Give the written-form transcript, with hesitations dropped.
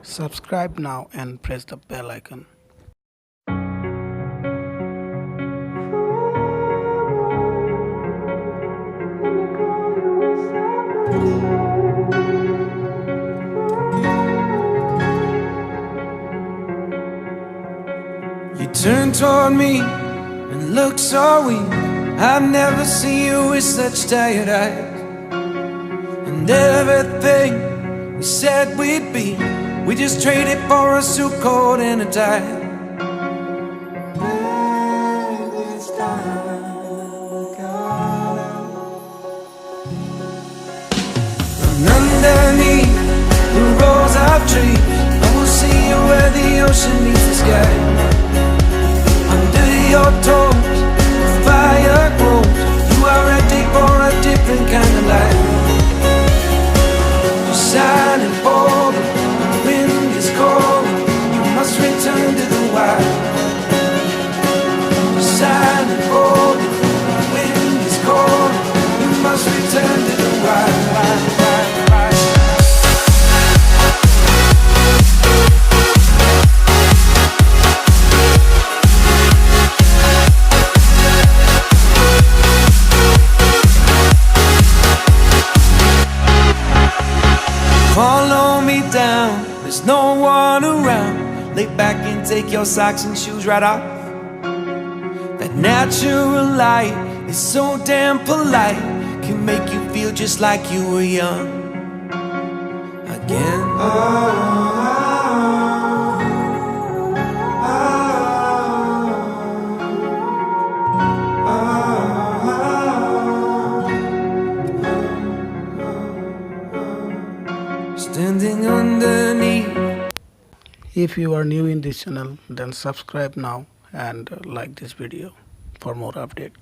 Subscribe now and press the bell icon. You turn toward me and look so weak. I've never seen you with such tired eyes. And everything we said we'd be, we just traded for a suit coat and a tie. And underneath the rows of trees, I will see you where the ocean meets the sky. Under your toes, the fire grows. You are ready for a different kind of life. You're silent, bold, the wind is cold. You must return to the wild. You're silent, bold, the wind is cold. You must return to the wild. Follow me down, there's no one around. Lay back and take your socks and shoes right off. That natural light is so damn polite, can make you feel just like you were young again. Standing underneath. If you are new in this channel, then subscribe now and like this video for more updates.